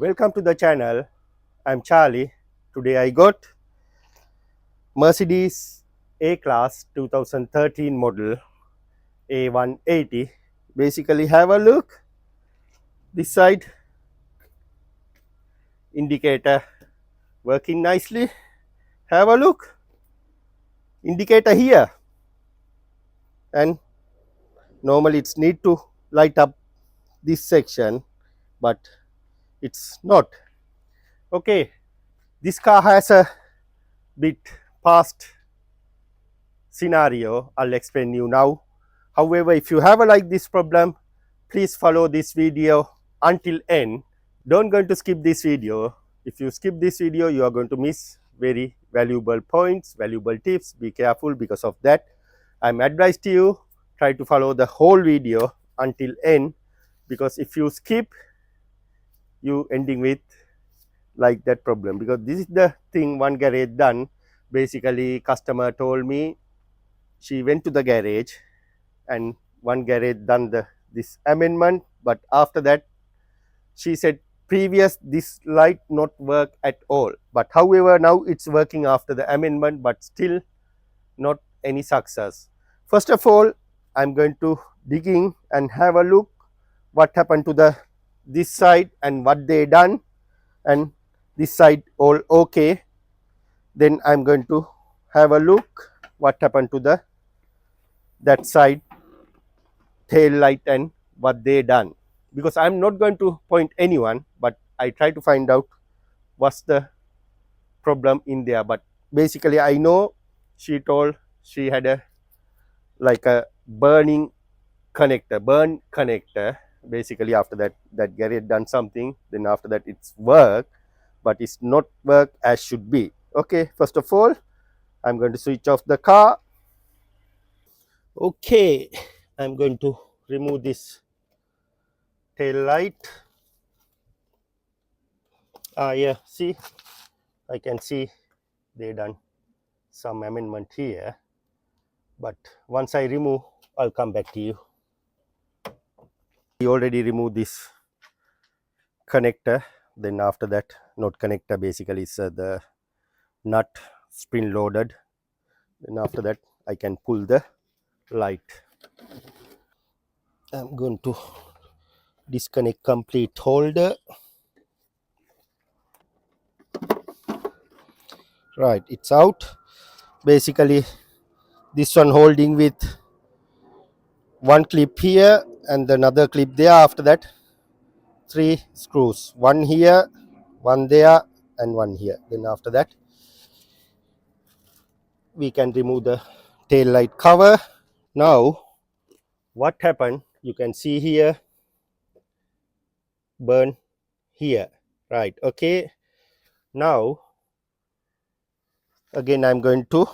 Welcome to the channel. I'm Charlie. Today I got Mercedes A-Class 2013 model A180. Basically, have a look. This side indicator working nicely. Have a look. Indicator here, and normally it's need to light up this section, but it's not. Okay, this car has a bit past scenario. I'll explain you now. However, if you have a like this problem, please follow this video until end. Don't going to skip this video. If you skip this video, you are going to miss very valuable points, valuable tips. Be careful. Because of that, I'm advised to you, try to follow the whole video until end, because if you skip, you ending with like that problem. Because this is the thing one garage done. Basically, customer told me she went to the garage and one garage done this amendment, but after that she said previous this light not work at all, but however now it's working after the amendment, but still not any success. First of all, I'm going to digging and have a look what happened to the this side and what they done, and this side all okay. Then I'm going to have a look what happened to the that side tail light and what they done, because I'm not going to point anyone, but I try to find out what's the problem in there. But basically I know she told she had a like a burn connector. Basically after that garage done something, then after that it's work, but it's not work as should be. Okay, first of all I'm going to switch off the car. Okay, I'm going to remove this tail light. Yeah, see, I can see they done some amendment here, but once I remove, I'll come back to you. We already removed this connector. Then after that, not connector, basically it's the nut spring loaded. Then after that, I can pull the light. I'm going to disconnect complete holder. Right, it's out. Basically this one holding with one clip here and another clip there. After that 3 screws, one here, one there and one here. Then after that we can remove the tail light cover. Now what happened, you can see here burn here, right? Okay, now again I'm going to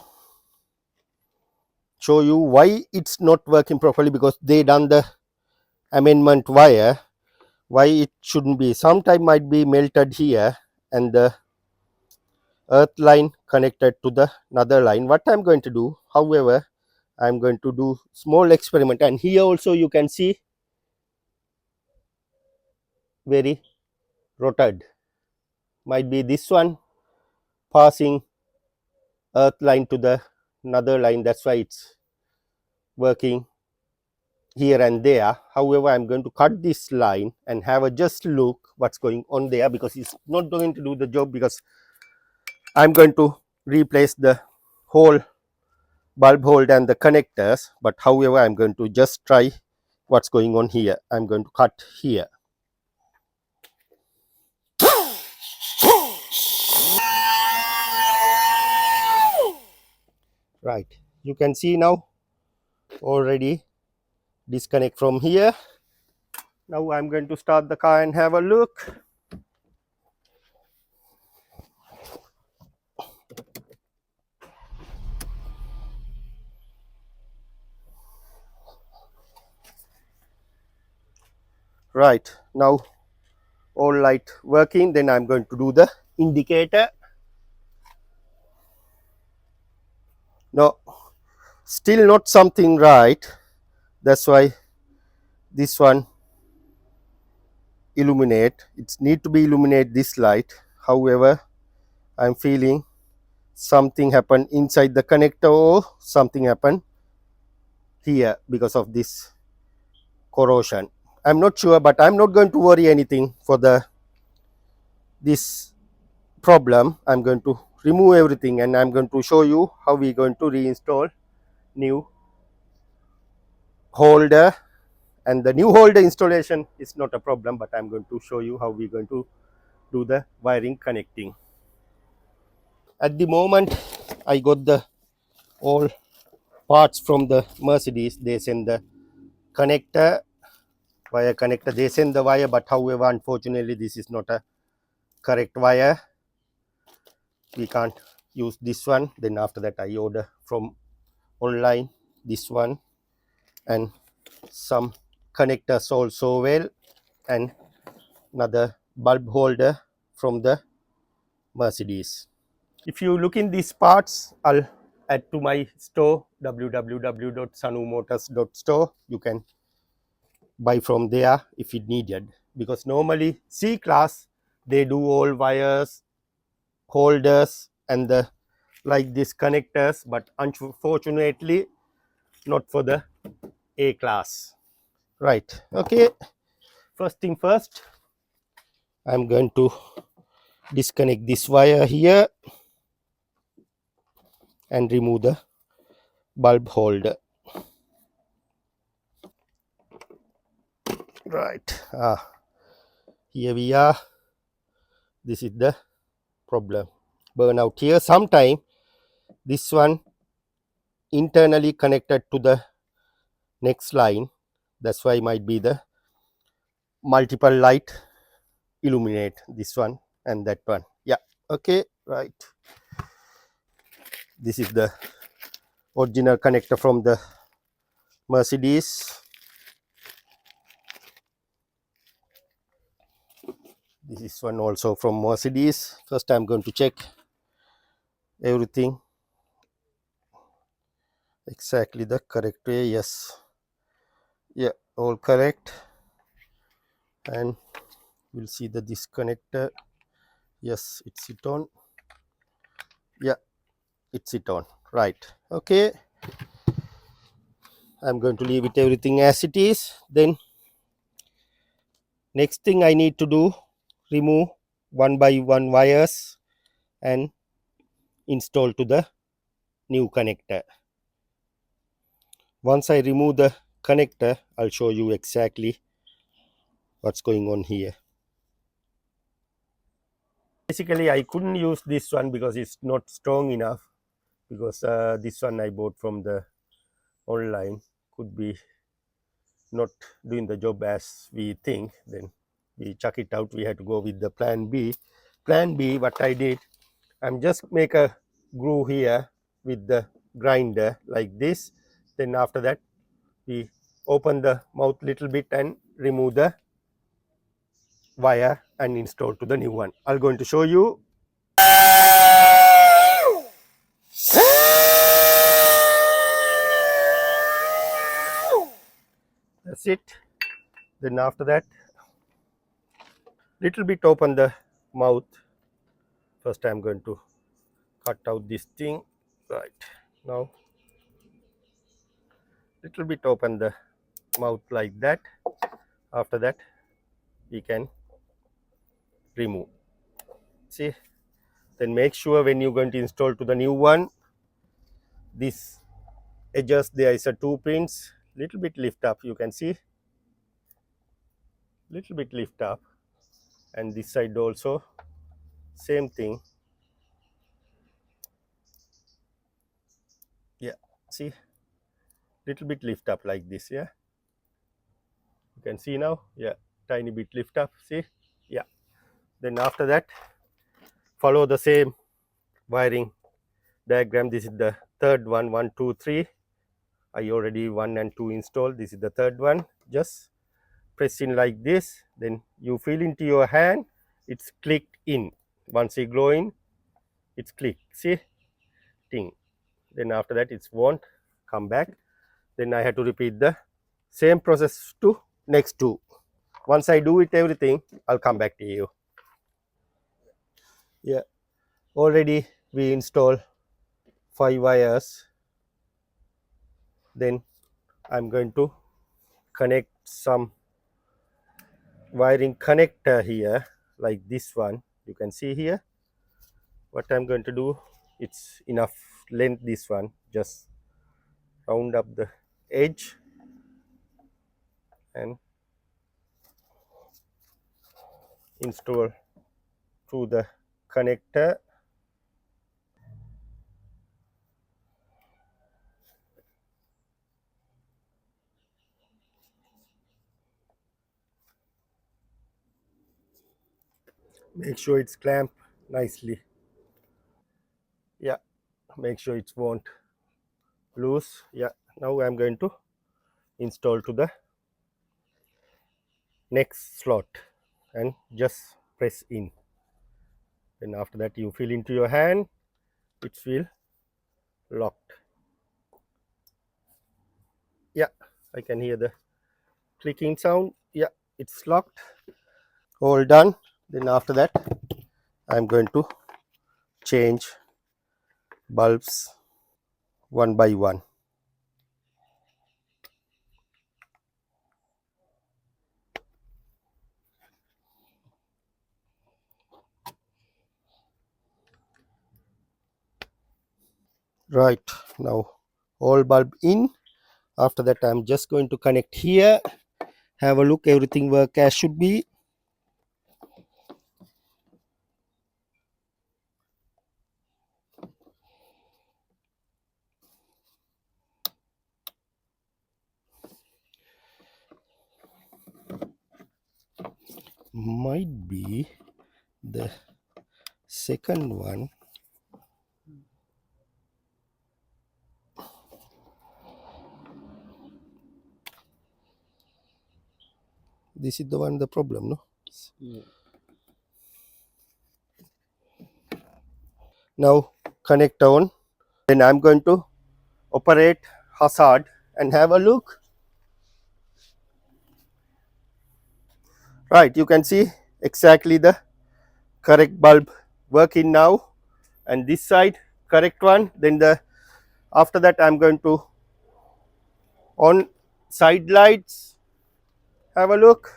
show you why it's not working properly, because they done the amendment wire. Why it shouldn't be, sometime might be melted here and the earth line connected to the another line. What I'm going to do, however, I'm going to do small experiment, and here also you can see very rotated. Might be this one passing earth line to the another line, that's why it's working here and there. However, I'm going to cut this line and have a just look what's going on there, because it's not going to do the job, because I'm going to replace the whole bulb hold and the connectors. But however, I'm going to just try what's going on here. I'm going to cut here. Right, you can see now already disconnect from here. Now I'm going to start the car and have a look. Right, now all light working. Then I'm going to do the indicator. No, still not something right. That's why this one illuminate. It's need to be illuminate this light. However, I'm feeling something happened inside the connector or something happened here because of this corrosion. I'm not sure, but I'm not going to worry anything for the this problem. I'm going to remove everything and I'm going to show you how we're going to reinstall new holder. And the new holder installation is not a problem, but I'm going to show you how we're going to do the wiring connecting. At the moment I got the all parts from the Mercedes. They send the connector, wire connector, they send the wire, but however unfortunately this is not a correct wire. We can't use this one. Then after that I order from online this one and some connectors also well, and another bulb holder from the Mercedes. If you look in these parts, I'll add to my store www.sanumotors.store. You can buy from there if it needed, because normally C class they do all wires, holders and the like this connectors, but unfortunately not for the A class. Right, okay, first thing first, I'm going to disconnect this wire here and remove the bulb holder. Right, here we are. This is the problem, burnout here. Sometime this one internally connected to the next line, that's why might be the multiple light illuminate this one and that one. Yeah, okay, right. This is the original connector from the Mercedes. This is one also from Mercedes. First I'm going to check everything exactly the correct way. Yes, yeah, all correct. And we'll see the disconnector. Yes, it's it on. Yeah, it's it on. Right, okay, I'm going to leave it everything as it is. Then next thing I need to do, remove one by one wires and install to the new connector. Once I remove the connector, I'll show you exactly what's going on here. Basically I couldn't use this one because it's not strong enough, because this one I bought from the online could be not doing the job as we think. Then we chuck it out. We had to go with the plan B. Plan B, what I did, I'm just make a groove here with the grinder like this. Then after that we open the mouth little bit and remove the wire and install to the new one. I'm going to show you. That's it. Then after that, little bit open the mouth. First I'm going to cut out this thing. Right, now little bit open the mouth like that. After that we can remove. See, then make sure when you're going to install to the new one, this edges there is a 2 pins, little bit lift up, you can see, little bit lift up, and this side also same thing. Yeah, see, little bit lift up like this. Yeah, you can see now. Yeah, tiny bit lift up, see. Yeah, then after that follow the same wiring diagram. This is the third one, 1 2 3. I already 1 and 2 installed. This is the third one. Just press in like this, then you feel into your hand, it's clicked in. Once you go in, it's clicked, see, ting. Then after that it won't come back. Then I have to repeat the same process to next two. Once I do it everything, I'll come back to you. Yeah, already we install 5 wires. Then I'm going to connect some wiring connector here, like this one. You can see here. What I'm going to do, it's enough length, this one, just round up the edge and install through the connector. Make sure it's clamped nicely. Yeah, make sure it won't loose. Yeah, now I'm going to install to the next slot and just press in. Then after that you feel into your hand, it will locked. Yeah, I can hear the clicking sound. Yeah, it's locked. All done. Then after that I'm going to change bulbs one by one. Right, now all bulb in. After that I'm just going to connect here, have a look, everything work as should be. Might be the second one. This is the one, the problem, no? Yeah. Now connect on. Then I'm going to operate hazard and have a look. Right, you can see exactly the correct bulb working now, and this side correct one. Then the after that I'm going to on side lights, have a look,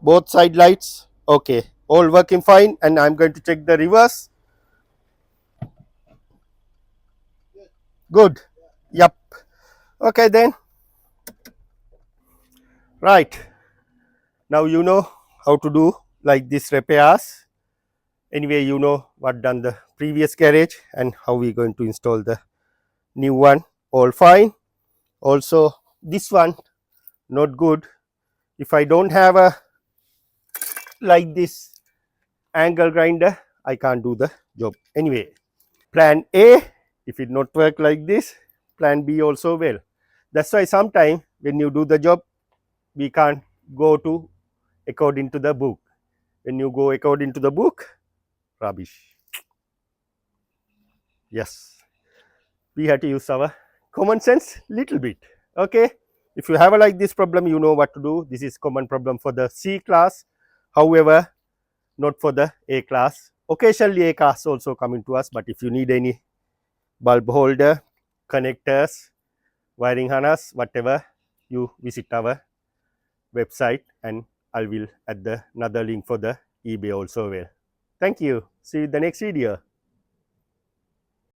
both side lights, okay, all working fine. And I'm going to check the reverse. Good. Yep. Okay then. Right, now you know how to do like this repairs. Anyway, you know what done the previous garage and how we going to install the new one. All fine. Also this one not good. If I don't have a like this angle grinder, I can't do the job. Anyway, plan A, if it not work like this, plan B also well. That's why sometimes when you do the job, we can't go to according to the book. When you go according to the book, rubbish. Yes, we have to use our common sense little bit. Okay, if you have a like this problem, you know what to do. This is common problem for the C class, however not for the A class. Occasionally A class also coming to us, but if you need any bulb holder, connectors, wiring harness, whatever, you visit our website, and I will add the another link for the eBay also well. Thank you. See you in the next video.